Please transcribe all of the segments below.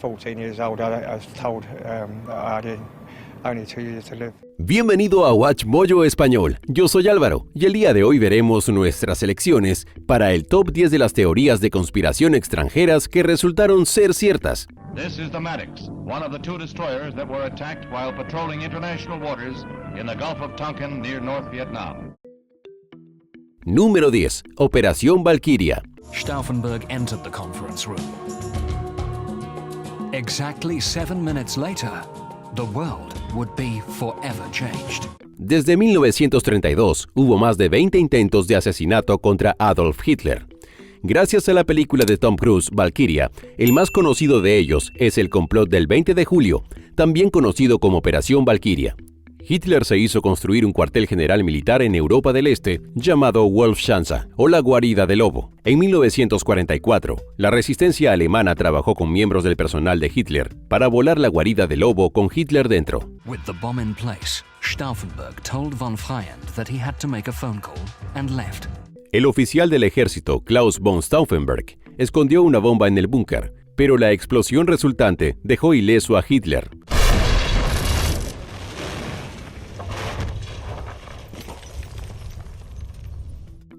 14 years old, I was told that I had only 2 years to live. Bienvenido a Watch Mojo Español. Yo soy Álvaro y el día de hoy veremos nuestras selecciones para el top 10 de las teorías de conspiración extranjeras que resultaron ser ciertas. This is the Maddox, one of the 2 destroyers that were attacked while patrolling international waters in the Gulf of Tonkin near North Vietnam. Número 10. Operación Valkyria. Stauffenberg entered the conference room. Exactly 7 minutes later, the world would be forever changed. Desde 1932 hubo más de 20 intentos de asesinato contra Adolf Hitler. Gracias a la película de Tom Cruise, Valkyria, el más conocido de ellos es el complot del 20 de julio, también conocido como Operación Valkyria. Hitler se hizo construir un cuartel general militar en Europa del Este llamado Wolfschanze, o la guarida del lobo. En 1944, la resistencia alemana trabajó con miembros del personal de Hitler para volar la guarida del lobo con Hitler dentro. With the bomb in place, Stauffenberg told von Freyend that he had to make a phone call and left. El oficial del ejército, Klaus von Stauffenberg, escondió una bomba en el búnker, pero la explosión resultante dejó ileso a Hitler.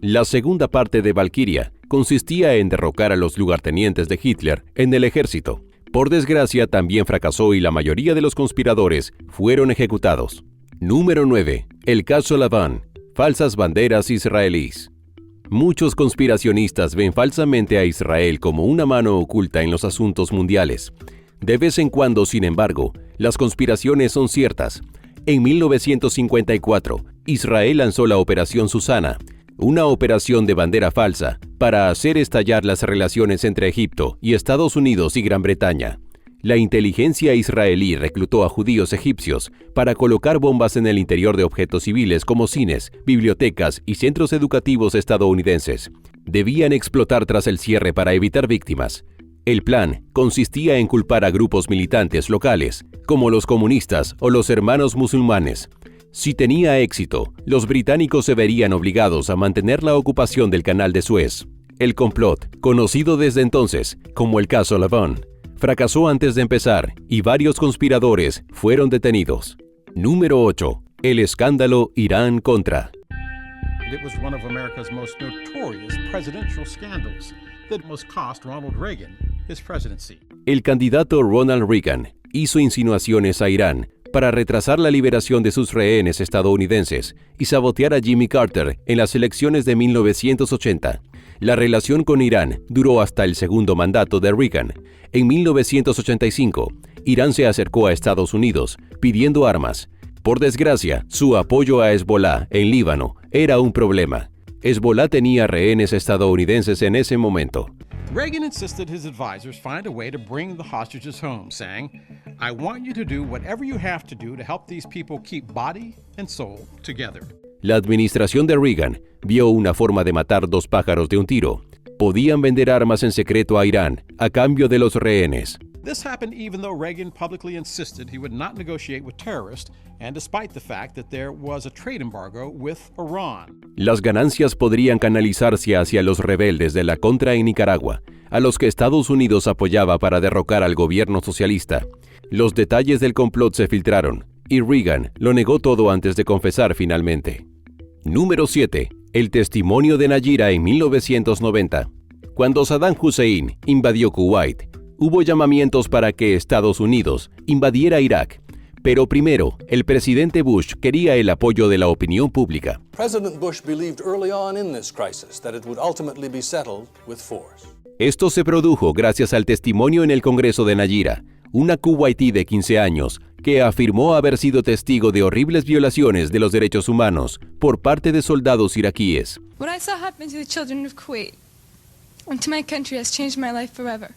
La segunda parte de Valkyria consistía en derrocar a los lugartenientes de Hitler en el ejército. Por desgracia, también fracasó y la mayoría de los conspiradores fueron ejecutados. Número 9. El caso Laván. Falsas banderas israelíes. Muchos conspiracionistas ven falsamente a Israel como una mano oculta en los asuntos mundiales. De vez en cuando, sin embargo, las conspiraciones son ciertas. En 1954, Israel lanzó la Operación Susana, una operación de bandera falsa para hacer estallar las relaciones entre Egipto y Estados Unidos y Gran Bretaña. La inteligencia israelí reclutó a judíos egipcios para colocar bombas en el interior de objetos civiles como cines, bibliotecas y centros educativos estadounidenses. Debían explotar tras el cierre para evitar víctimas. El plan consistía en culpar a grupos militantes locales, como los comunistas o los hermanos musulmanes. Si tenía éxito, los británicos se verían obligados a mantener la ocupación del Canal de Suez. El complot, conocido desde entonces como el caso Laván, fracasó antes de empezar y varios conspiradores fueron detenidos. Número 8. El escándalo Irán-Contra. It was one of America's most notorious presidential scandals that almost cost Ronald Reagan his presidency. El candidato Ronald Reagan hizo insinuaciones a Irán para retrasar la liberación de sus rehenes estadounidenses y sabotear a Jimmy Carter en las elecciones de 1980. La relación con Irán duró hasta el segundo mandato de Reagan. En 1985, Irán se acercó a Estados Unidos pidiendo armas. Por desgracia, su apoyo a Hezbollah en Líbano era un problema. Hezbollah tenía rehenes estadounidenses en ese momento. Reagan insisted his advisors find a way to bring the hostages home, saying, "I want you to do whatever you have to do to help these people keep body and soul together." La administración de Reagan vio una forma de matar 2 pájaros de un tiro. Podían vender armas en secreto a Irán a cambio de los rehenes. This happened even though Reagan publicly insisted he would not negotiate with terrorists, and despite the fact that there was a trade embargo with Iran. Las ganancias podrían canalizarse hacia los rebeldes de la Contra en Nicaragua, a los que Estados Unidos apoyaba para derrocar al gobierno socialista. Los detalles del complot se filtraron, y Reagan lo negó todo antes de confesar finalmente. Número 7. El testimonio de Nayira en 1990. Cuando Saddam Hussein invadió Kuwait, hubo llamamientos para que Estados Unidos invadiera Irak. Pero primero, el presidente Bush quería el apoyo de la opinión pública. President Bush believed early on in this crisis that it would ultimately be settled with force. Esto se produjo gracias al testimonio en el Congreso de Nayira, una kuwaití de 15 años que afirmó haber sido testigo de horribles violaciones de los derechos humanos por parte de soldados iraquíes. What I saw happen to the children of Kuwait and to my country has changed my life forever.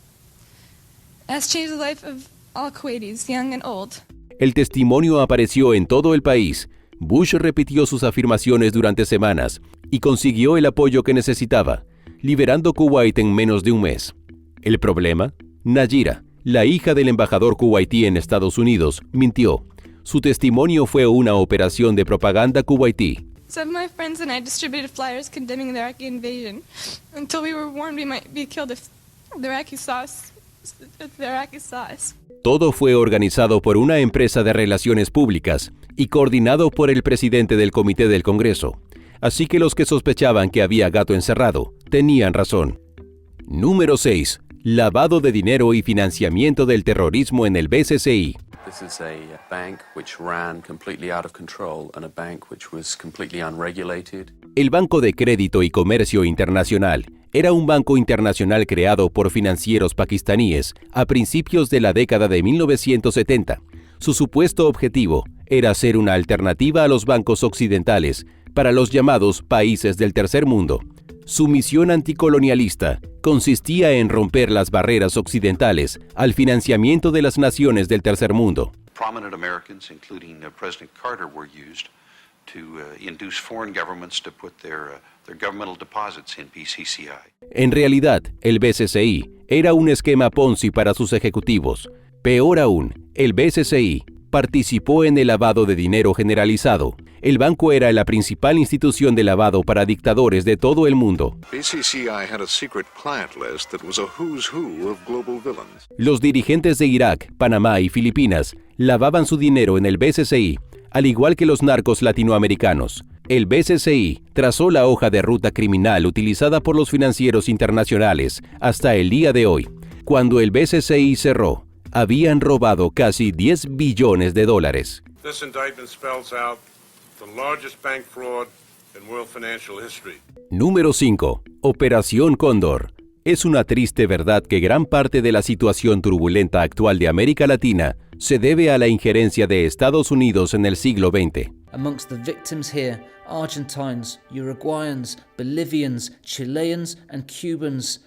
It has changed the life of all Kuwaitis, young and old. El testimonio apareció en todo el país. Bush repitió sus afirmaciones durante semanas y consiguió el apoyo que necesitaba, liberando Kuwait en menos de un mes. ¿El problema? Nayira, la hija del embajador kuwaití en Estados Unidos, mintió. Su testimonio fue una operación de propaganda kuwaití. Some of my friends and I distributed flyers condemning the Iraqi invasion until we were warned we might be killed if the Iraqis saw us their accurate size. Todo fue organizado por una empresa de relaciones públicas y coordinado por el presidente del Comité del Congreso. Así que los que sospechaban que había gato encerrado tenían razón. Número 6. Lavado de dinero y financiamiento del terrorismo en el BCCI. This is a bank which ran completely out of control and a bank which was completely unregulated. El Banco de Crédito y Comercio Internacional era un banco internacional creado por financieros pakistaníes a principios de la década de 1970. Su supuesto objetivo era ser una alternativa a los bancos occidentales para los llamados países del tercer mundo. Su misión anticolonialista consistía en romper las barreras occidentales al financiamiento de las naciones del tercer mundo. Prominent Americans, including President Carter, were used to induce foreign governments to put their governmental deposits in BCCI. En realidad, el BCCI era un esquema Ponzi para sus ejecutivos. Peor aún, el BCCI participó en el lavado de dinero generalizado. El banco era la principal institución de lavado para dictadores de todo el mundo. BCCI had a secret client list that was a who's who of global villains. Los dirigentes de Irak, Panamá y Filipinas lavaban su dinero en el BCCI, al igual que los narcos latinoamericanos. El BCCI trazó la hoja de ruta criminal utilizada por los financieros internacionales hasta el día de hoy. Cuando el BCCI cerró, habían robado casi $10 billones. This indictment spells out the largest bank fraud in world financial history. Número 5. Operación Cóndor. Es una triste verdad que gran parte de la situación turbulenta actual de América Latina se debe a la injerencia de Estados Unidos en el siglo XX. Amongst the victims here, Argentines, Uruguayans, Bolivians, Chileans and Cubans.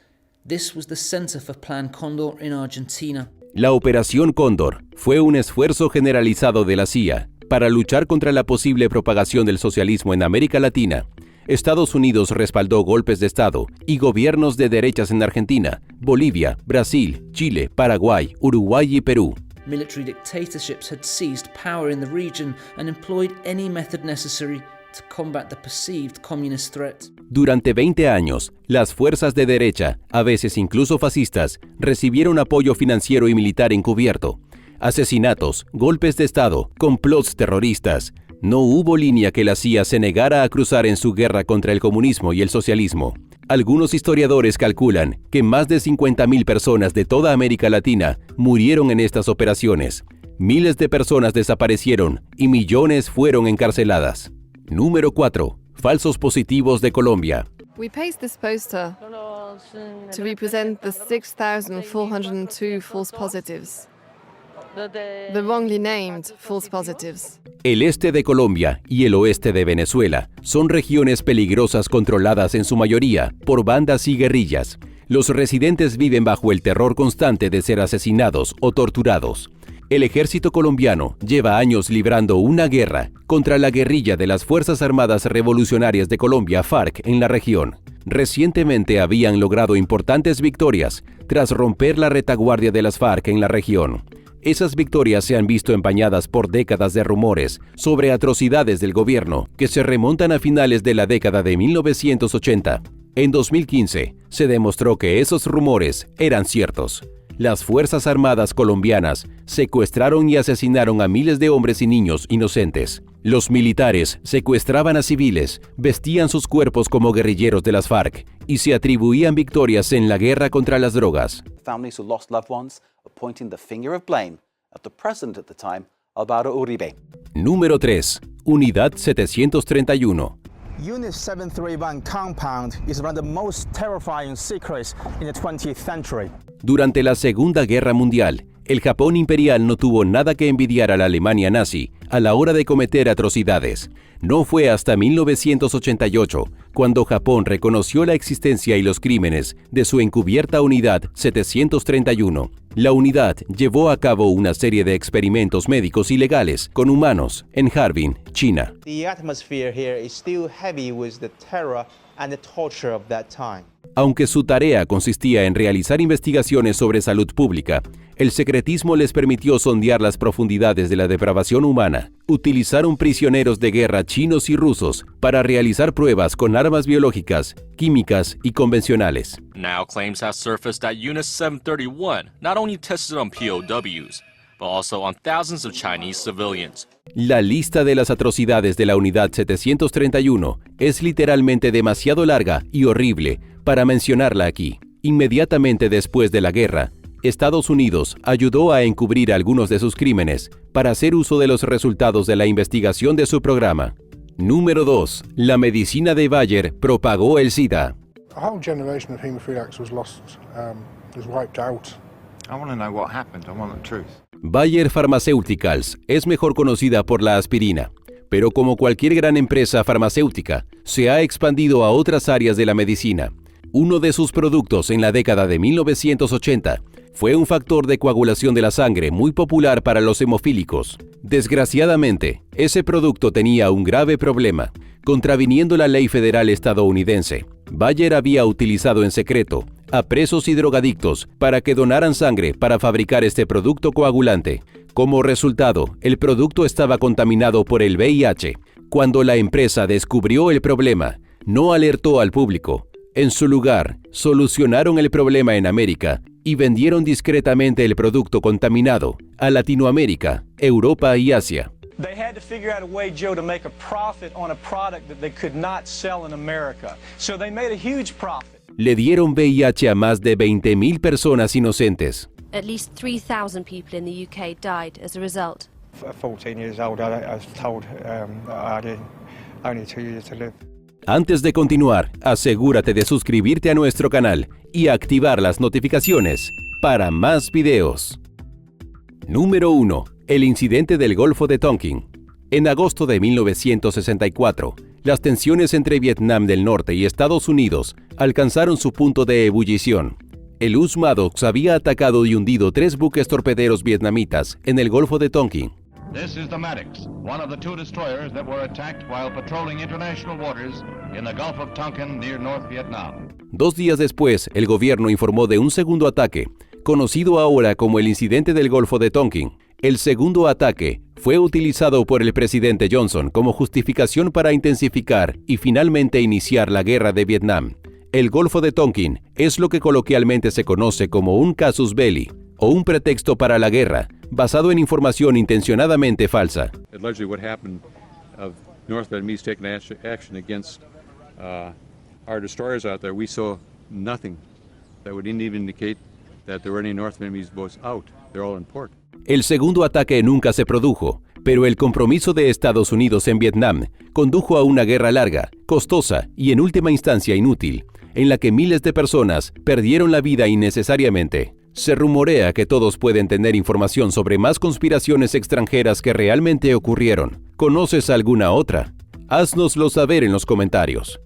This was the center for Plan Cóndor in Argentina. La Operación Cóndor fue un esfuerzo generalizado de la CIA para luchar contra la posible propagación del socialismo en América Latina. Estados Unidos respaldó golpes de Estado y gobiernos de derechas en Argentina, Bolivia, Brasil, Chile, Paraguay, Uruguay y Perú. Military dictatorships had seized power in the region and employed any method necessary to combat the perceived communist threat. Durante 20 años, las fuerzas de derecha, a veces incluso fascistas, recibieron apoyo financiero y militar encubierto. Asesinatos, golpes de Estado, complots terroristas. No hubo línea que la CIA se negara a cruzar en su guerra contra el comunismo y el socialismo. Algunos historiadores calculan que más de 50.000 personas de toda América Latina murieron en estas operaciones. Miles de personas desaparecieron y millones fueron encarceladas. Número 4. Falsos positivos de Colombia. We pasted this poster to represent the 6,402 false positives. The wrongly named false positives. El este de Colombia y el oeste de Venezuela son regiones peligrosas controladas en su mayoría por bandas y guerrillas. Los residentes viven bajo el terror constante de ser asesinados o torturados. El ejército colombiano lleva años librando una guerra contra la guerrilla de las Fuerzas Armadas Revolucionarias de Colombia, FARC, en la región. Recientemente habían logrado importantes victorias tras romper la retaguardia de las FARC en la región. Esas victorias se han visto empañadas por décadas de rumores sobre atrocidades del gobierno que se remontan a finales de la década de 1980. En 2015, se demostró que esos rumores eran ciertos. Las Fuerzas Armadas colombianas secuestraron y asesinaron a miles de hombres y niños inocentes. Los militares secuestraban a civiles, vestían sus cuerpos como guerrilleros de las FARC y se atribuían victorias en la guerra contra las drogas. Families who lost loved ones are pointing the finger of blame at the president at the time, Álvaro Uribe. Número 3. Unidad 731. Unit 731 compound is one of the most terrifying secrets in the 20th century. Durante la Segunda Guerra Mundial, el Japón imperial no tuvo nada que envidiar a la Alemania nazi a la hora de cometer atrocidades. No fue hasta 1988 cuando Japón reconoció la existencia y los crímenes de su encubierta Unidad 731. La unidad llevó a cabo una serie de experimentos médicos ilegales con humanos en Harbin, China. The atmosphere here is still heavy with the terror and the torture of that time. Aunque su tarea consistía en realizar investigaciones sobre salud pública, el secretismo les permitió sondear las profundidades de la depravación humana. Utilizaron prisioneros de guerra chinos y rusos para realizar pruebas con armas biológicas, químicas y convencionales. Now claims have surfaced that Unit 731 not only tested on POWs, but also on thousands of Chinese civilians. La lista de las atrocidades de la Unidad 731 es literalmente demasiado larga y horrible para mencionarla aquí. Inmediatamente después de la guerra, Estados Unidos ayudó a encubrir algunos de sus crímenes para hacer uso de los resultados de la investigación de su programa. Número 2. La medicina de Bayer propagó el SIDA. A whole generation of hemophiliacs was lost, was wiped out. I want to know what happened. I want the truth. Bayer Pharmaceuticals es mejor conocida por la aspirina, pero como cualquier gran empresa farmacéutica, se ha expandido a otras áreas de la medicina. Uno de sus productos en la década de 1980 fue un factor de coagulación de la sangre muy popular para los hemofílicos. Desgraciadamente, ese producto tenía un grave problema, contraviniendo la ley federal estadounidense. Bayer había utilizado en secreto a presos y drogadictos para que donaran sangre para fabricar este producto coagulante. Como resultado, el producto estaba contaminado por el VIH. Cuando la empresa descubrió el problema, no alertó al público. En su lugar, solucionaron el problema en América y vendieron discretamente el producto contaminado a Latinoamérica, Europa y Asia. They had to figure out a way, Joe, to make a profit on a product that they could not sell in America. So they made a huge profit. Le dieron VIH a más de 20,000 personas inocentes. At least 3,000 people in the UK died as a result. At 14 years old, I was told I had only 2 years to live. Antes de continuar, asegúrate de suscribirte a nuestro canal y activar las notificaciones para más videos. Número 1. El incidente del Golfo de Tonkin. En agosto de 1964, las tensiones entre Vietnam del Norte y Estados Unidos alcanzaron su punto de ebullición. El US Maddox había atacado y hundido 3 buques torpederos vietnamitas en el Golfo de Tonkin. This is the Maddox, one of the 2 destroyers that were attacked while patrolling international waters in the Gulf of Tonkin near North Vietnam. 2 días después, el gobierno informó de un segundo ataque, conocido ahora como el incidente del Golfo de Tonkin. El segundo ataque fue utilizado por el presidente Johnson como justificación para intensificar y finalmente iniciar la guerra de Vietnam. El Golfo de Tonkin es lo que coloquialmente se conoce como un casus belli, o un pretexto para la guerra, basado en información intencionadamente falsa. Allegedly what happened of North Vietnamese taking action against our destroyers out there, we saw nothing that would even indicate that there were any North Vietnamese boats out. They're all in port. El segundo ataque nunca se produjo, pero el compromiso de Estados Unidos en Vietnam condujo a una guerra larga, costosa y en última instancia inútil, en la que miles de personas perdieron la vida innecesariamente. Se rumorea que todos pueden tener información sobre más conspiraciones extranjeras que realmente ocurrieron. ¿Conoces alguna otra? Haznoslo saber en los comentarios.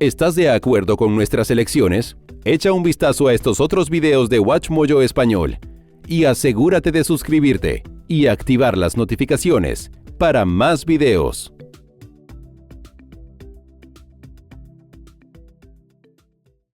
¿Estás de acuerdo con nuestras elecciones? Echa un vistazo a estos otros videos de WatchMojo Español y asegúrate de suscribirte y activar las notificaciones para más videos.